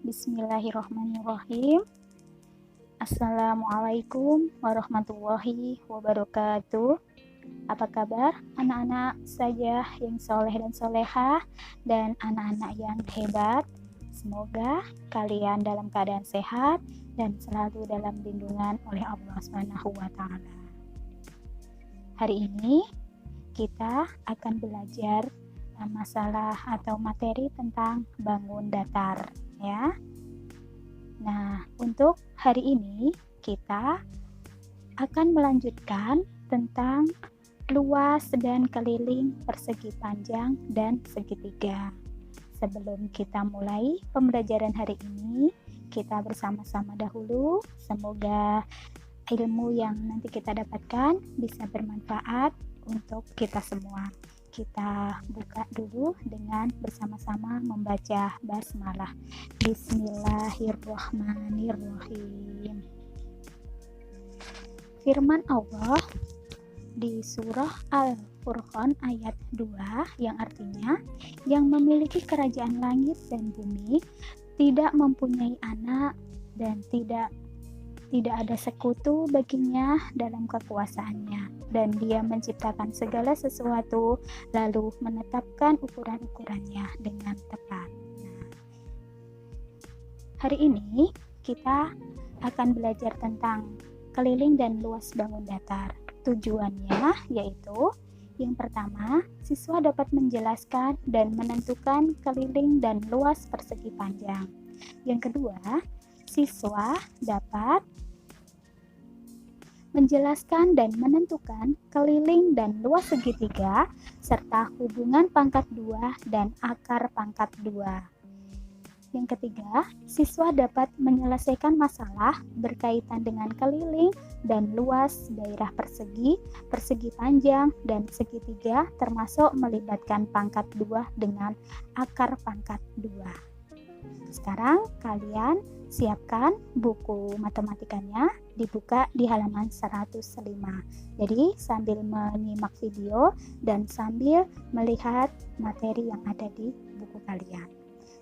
Bismillahirrahmanirrahim. Assalamualaikum warahmatullahi wabarakatuh. Apa kabar anak-anak saja yang soleh dan solehah dan anak-anak yang hebat? Semoga kalian dalam keadaan sehat dan selalu dalam lindungan oleh Allah Subhanahu wa Ta'ala. Hari ini kita akan belajar masalah atau materi tentang bangun datar, ya. Nah, untuk hari ini kita akan melanjutkan tentang luas dan keliling persegi panjang dan segitiga. Sebelum kita mulai pembelajaran hari ini, kita bersama-sama dahulu. Semoga ilmu yang nanti kita dapatkan bisa bermanfaat untuk kita semua. Kita buka dulu dengan bersama-sama membaca basmalah. Bismillahirrahmanirrahim. Firman Allah di surah Al-Furqan ayat 2 yang artinya, yang memiliki kerajaan langit dan bumi, tidak mempunyai anak dan tidak ada sekutu baginya dalam kekuasaannya, dan dia menciptakan segala sesuatu lalu menetapkan ukuran-ukurannya dengan tepat. Nah, hari ini kita akan belajar tentang keliling dan luas bangun datar. Tujuannya yaitu yang pertama, siswa dapat menjelaskan dan menentukan keliling dan luas persegi panjang. Yang kedua, siswa dapat menjelaskan dan menentukan keliling dan luas segitiga serta hubungan pangkat 2 dan akar pangkat 2. Yang ketiga, siswa dapat menyelesaikan masalah berkaitan dengan keliling dan luas daerah persegi, persegi panjang, dan segitiga, termasuk melibatkan pangkat 2 dengan akar pangkat 2. Sekarang kalian siapkan buku matematikanya, dibuka di halaman 105. Jadi sambil menyimak video dan sambil melihat materi yang ada di buku kalian.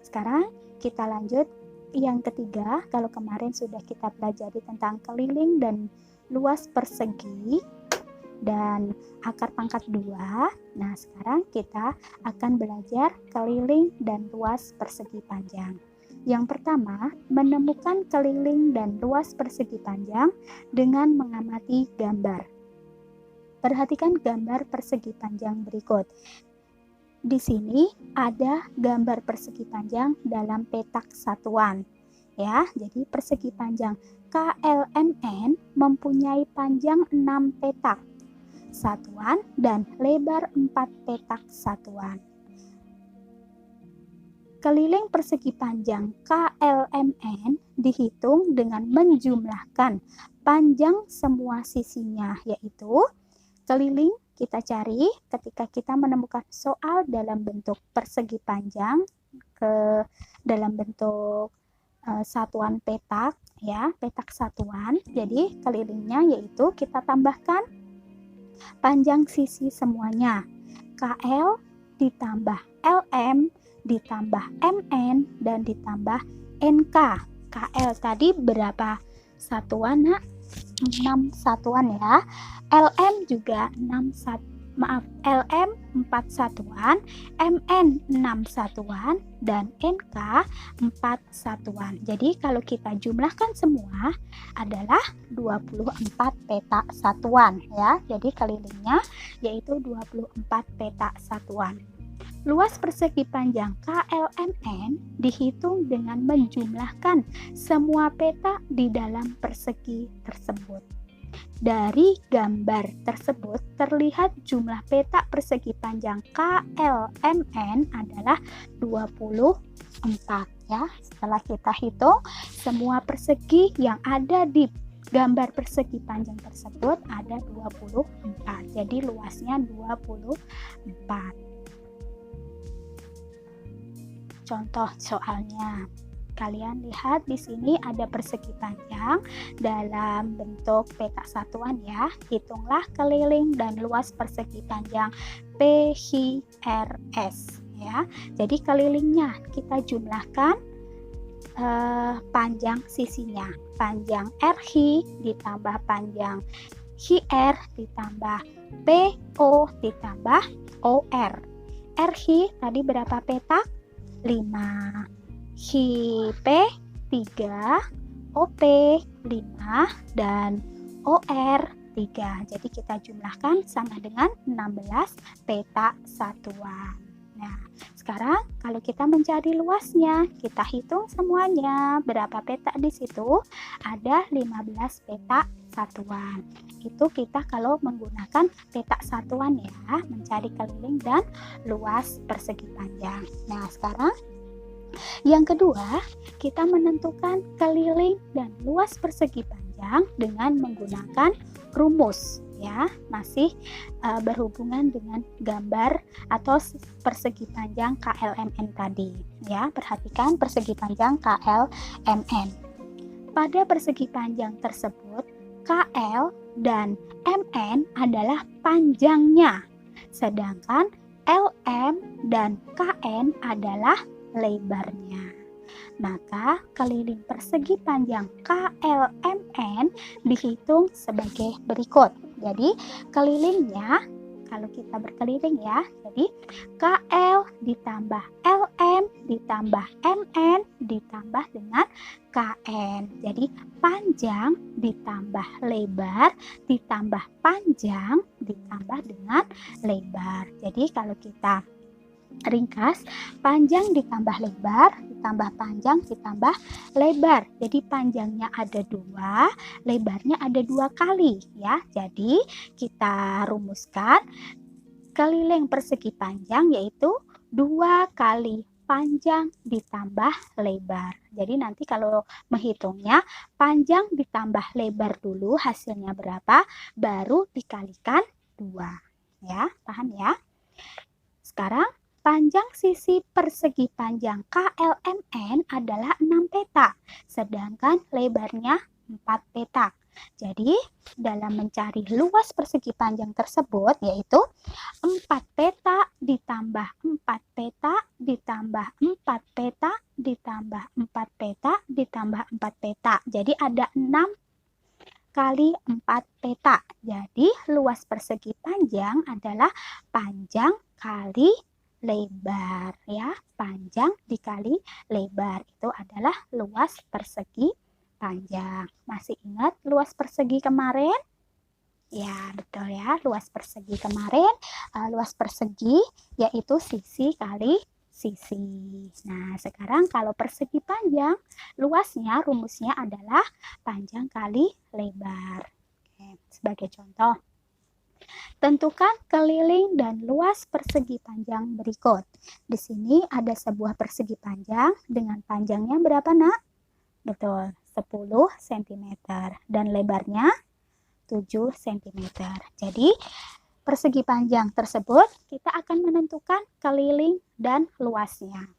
Sekarang kita lanjut yang ketiga. Kalau kemarin sudah kita pelajari tentang keliling dan luas persegi dan akar pangkat 2. Nah, sekarang kita akan belajar keliling dan luas persegi panjang. Yang pertama, menemukan keliling dan luas persegi panjang dengan mengamati gambar. Perhatikan gambar persegi panjang berikut. Di sini ada gambar persegi panjang dalam petak satuan. Ya, jadi persegi panjang KLMN mempunyai panjang 6 petak satuan dan lebar 4 petak satuan. Keliling persegi panjang KLMN dihitung dengan menjumlahkan panjang semua sisinya, yaitu keliling kita cari ketika kita menemukan soal dalam bentuk persegi panjang dalam bentuk satuan petak, ya, petak satuan. Jadi kelilingnya yaitu kita tambahkan panjang sisi semuanya, KL ditambah LM ditambah MN dan ditambah NK. KL tadi berapa satuan, Nak? 6 satuan ya. LM juga 6 LM 4 satuan, MN 6 satuan, dan NK 4 satuan. Jadi kalau kita jumlahkan semua adalah 24 petak satuan ya. Jadi kelilingnya yaitu 24 petak satuan. Luas persegi panjang KLMN dihitung dengan menjumlahkan semua petak di dalam persegi tersebut. Dari gambar tersebut terlihat jumlah petak persegi panjang KLMN adalah 24 ya. Setelah kita hitung semua persegi yang ada di gambar persegi panjang tersebut ada 24. Jadi luasnya 24. Contoh soalnya, kalian lihat di sini ada persegi panjang dalam bentuk petak satuan ya. Hitunglah keliling dan luas persegi panjang PHRS ya. Jadi kelilingnya kita jumlahkan panjang sisinya. Panjang RH ditambah panjang HR ditambah PO ditambah OR. RH tadi berapa petak? 5. HP 3, OP 5, dan OR 3. Jadi kita jumlahkan sama dengan 16 petak satuan. Nah, sekarang kalau kita mencari luasnya, kita hitung semuanya. Berapa petak di situ? Ada 15 petak satuan. Itu kita kalau menggunakan petak satuan ya, mencari keliling dan luas persegi panjang. Nah, sekarang yang kedua, kita menentukan keliling dan luas persegi panjang dengan menggunakan rumus ya, masih berhubungan dengan gambar atau persegi panjang KLMN tadi ya. Perhatikan persegi panjang KLMN. Pada persegi panjang tersebut, KL dan MN adalah panjangnya, sedangkan LM dan KN adalah lebarnya. Maka keliling persegi panjang KLMN dihitung sebagai berikut. Jadi kelilingnya, kalau kita berkeliling ya, jadi KL ditambah LM ditambah MN ditambah dengan KN. Jadi panjang ditambah lebar ditambah panjang ditambah dengan lebar. Jadi kalau kita ringkas, panjang ditambah lebar ditambah panjang ditambah lebar. Jadi panjangnya ada 2, lebarnya ada 2 kali ya. Jadi kita rumuskan keliling persegi panjang yaitu 2 kali panjang ditambah lebar. Jadi nanti kalau menghitungnya, panjang ditambah lebar dulu hasilnya berapa, baru dikalikan 2 ya. Paham ya? Sekarang panjang sisi persegi panjang KLMN adalah 6 petak, sedangkan lebarnya 4 petak. Jadi, dalam mencari luas persegi panjang tersebut, yaitu 4 petak ditambah 4 petak ditambah 4 petak ditambah 4 petak ditambah 4 petak. Jadi, ada 6 kali 4 petak. Jadi, luas persegi panjang adalah panjang kali lebar ya. Panjang dikali lebar itu adalah luas persegi panjang. Masih ingat luas persegi kemarin? Ya, betul ya. Luas persegi kemarin, luas persegi yaitu sisi kali sisi. Nah, sekarang kalau persegi panjang, luasnya rumusnya adalah panjang kali lebar. Oke, sebagai contoh, tentukan keliling dan luas persegi panjang berikut. Di sini ada sebuah persegi panjang dengan panjangnya berapa, Nak? Betul, 10 cm dan lebarnya 7 cm. Jadi, persegi panjang tersebut kita akan menentukan keliling dan luasnya.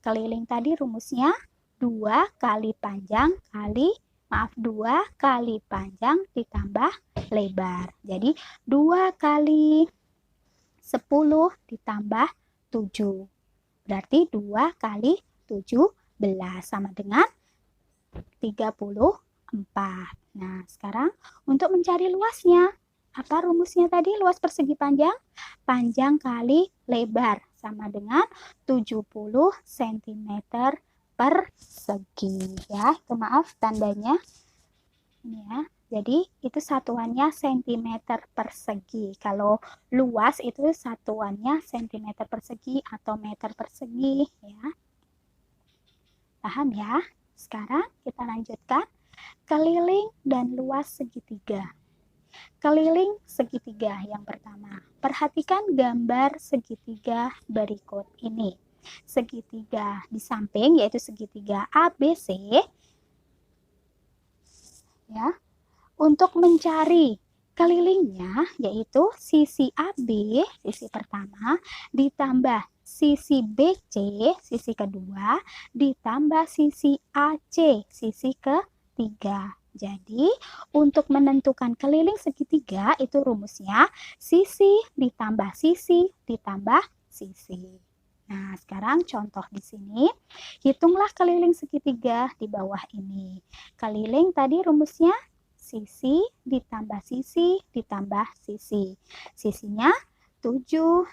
Keliling tadi rumusnya 2 kali panjang kali 2 kali panjang ditambah lebar. Jadi 2 kali 10 ditambah 7. Berarti 2 kali 17 sama dengan 34. Nah, sekarang untuk mencari luasnya, apa rumusnya tadi? Luas persegi panjang? Panjang kali lebar sama dengan 70 cm persegi ya. Itu maaf tandanya ini ya. Jadi itu satuannya cm persegi. Kalau luas itu satuannya cm persegi atau meter persegi ya. Paham ya? Sekarang kita lanjutkan keliling dan luas segitiga. Keliling segitiga yang pertama. Perhatikan gambar segitiga berikut ini. Segitiga di samping yaitu segitiga ABC ya. Untuk mencari kelilingnya yaitu sisi AB, sisi pertama, ditambah sisi BC, sisi kedua, ditambah sisi AC, sisi ketiga. Jadi, untuk menentukan keliling segitiga itu rumusnya sisi ditambah sisi ditambah sisi. Nah, sekarang contoh di sini, hitunglah keliling segitiga di bawah ini. Keliling tadi rumusnya sisi ditambah sisi ditambah sisi. Sisinya 7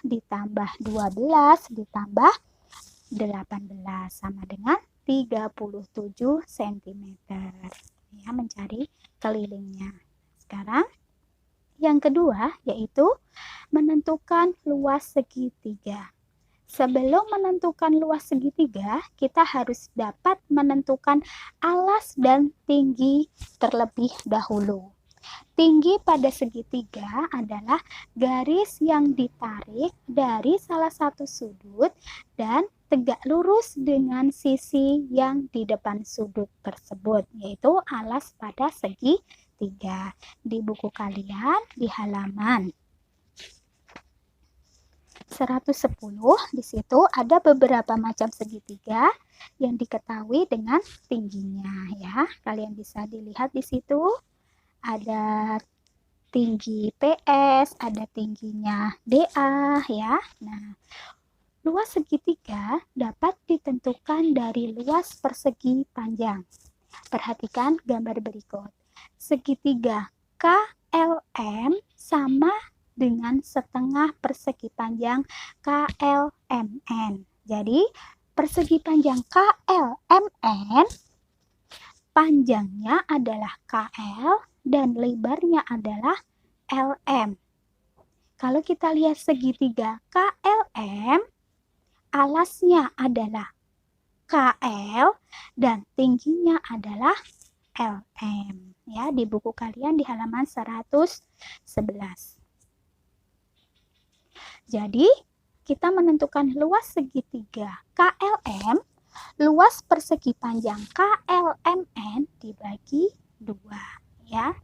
ditambah 12 ditambah 18 sama dengan 37 cm. Ya, mencari kelilingnya. Sekarang yang kedua yaitu menentukan luas segitiga. Sebelum menentukan luas segitiga, kita harus dapat menentukan alas dan tinggi terlebih dahulu. Tinggi pada segitiga adalah garis yang ditarik dari salah satu sudut dan tegak lurus dengan sisi yang di depan sudut tersebut, yaitu alas pada segitiga. Di buku kalian di halaman 110 di situ ada beberapa macam segitiga yang diketahui dengan tingginya ya. Kalian bisa dilihat di situ ada tinggi PS, ada tingginya DA ya. Nah, luas segitiga dapat ditentukan dari luas persegi panjang. Perhatikan gambar berikut. Segitiga KLM sama dengan setengah persegi panjang KLMN. Jadi, persegi panjang KLMN panjangnya adalah KL dan lebarnya adalah LM. Kalau kita lihat segitiga KLM, alasnya adalah KL dan tingginya adalah LM. Ya, di buku kalian di halaman 111. Jadi, kita menentukan luas segitiga KLM, luas persegi panjang KLMN dibagi 2, ya.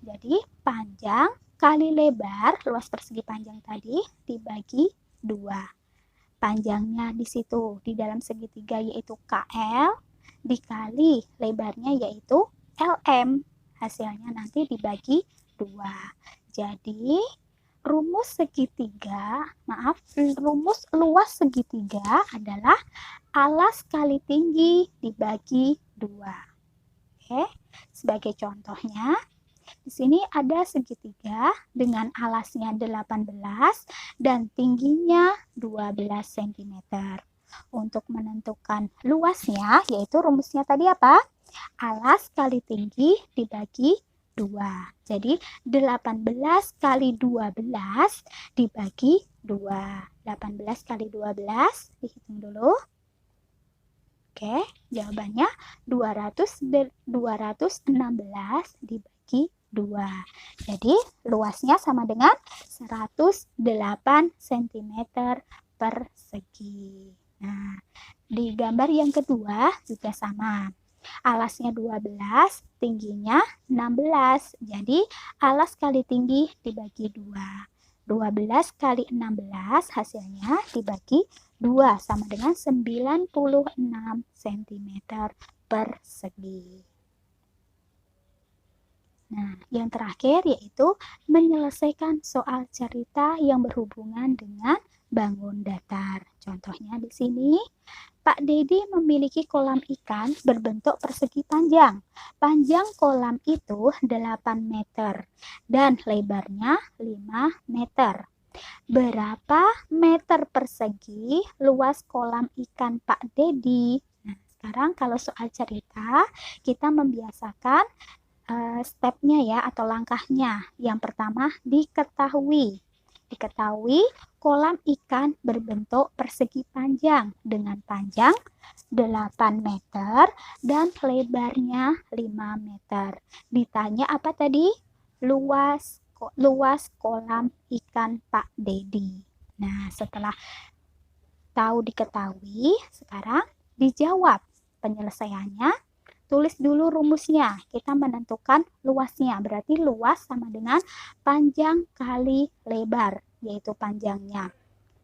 Jadi, panjang kali lebar, luas persegi panjang tadi dibagi 2. Panjangnya di situ di dalam segitiga yaitu KL dikali lebarnya yaitu LM. Hasilnya nanti dibagi 2. Jadi, rumus luas segitiga adalah alas kali tinggi dibagi 2. Oke, sebagai contohnya, di sini ada segitiga dengan alasnya 18 dan tingginya 12 cm. Untuk menentukan luasnya, yaitu rumusnya tadi apa? Alas kali tinggi dibagi 2. Jadi 18 kali 12 dibagi 2. 18 kali 12 dihitung dulu. Oke, jawabannya 216 dibagi 2. Jadi luasnya sama dengan 108 cm persegi. Nah, di gambar yang kedua juga sama. Alasnya 12, tingginya 16. Jadi, alas kali tinggi dibagi 2. 12 kali 16 hasilnya dibagi 2 sama dengan 96 cm persegi. Nah, yang terakhir yaitu menyelesaikan soal cerita yang berhubungan dengan bangun datar. Contohnya di sini, Pak Dedi memiliki kolam ikan berbentuk persegi panjang. Panjang kolam itu 8 meter dan lebarnya 5 meter. Berapa meter persegi luas kolam ikan Pak Dedi? Nah, sekarang kalau soal cerita, kita membiasakan stepnya ya atau langkahnya. Yang pertama, diketahui kolam ikan berbentuk persegi panjang dengan panjang 8 meter dan lebarnya 5 meter. Ditanya apa tadi? Luas kolam ikan Pak Dedi. Nah, setelah diketahui, sekarang dijawab penyelesaiannya. Tulis dulu rumusnya. Kita menentukan luasnya. Berarti luas sama dengan panjang kali lebar, yaitu panjangnya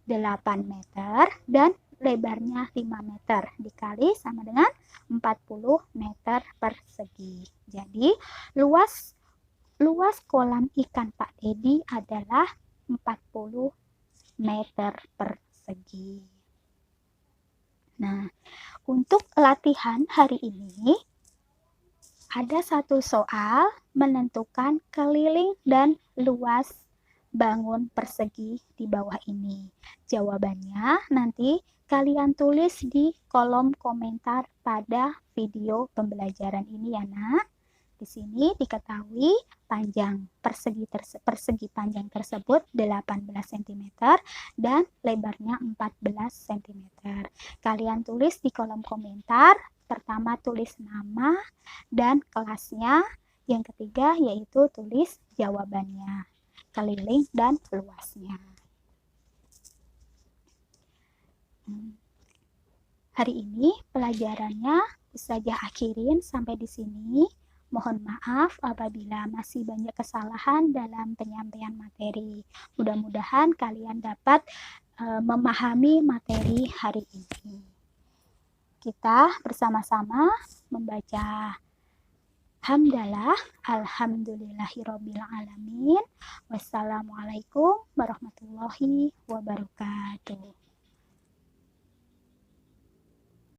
8 meter dan lebarnya 5 meter dikali sama dengan 40 meter persegi. Jadi, luas kolam ikan Pak Dedi adalah 40 meter persegi. Nah, untuk latihan hari ini ada satu soal menentukan keliling dan luas bangun persegi di bawah ini. Jawabannya nanti kalian tulis di kolom komentar pada video pembelajaran ini ya nak. Di sini diketahui panjang persegi panjang tersebut 18 cm dan lebarnya 14 cm. Kalian tulis di kolom komentar, pertama tulis nama dan kelasnya, yang ketiga yaitu tulis jawabannya, keliling dan luasnya. Hari ini pelajarannya Ustazah akhirin sampai di sini. Mohon maaf apabila masih banyak kesalahan dalam penyampaian materi. Mudah-mudahan kalian dapat memahami materi hari ini. Kita bersama-sama membaca hamdalah, alhamdulillahirabbil alamin. Wassalamualaikum warahmatullahi wabarakatuh.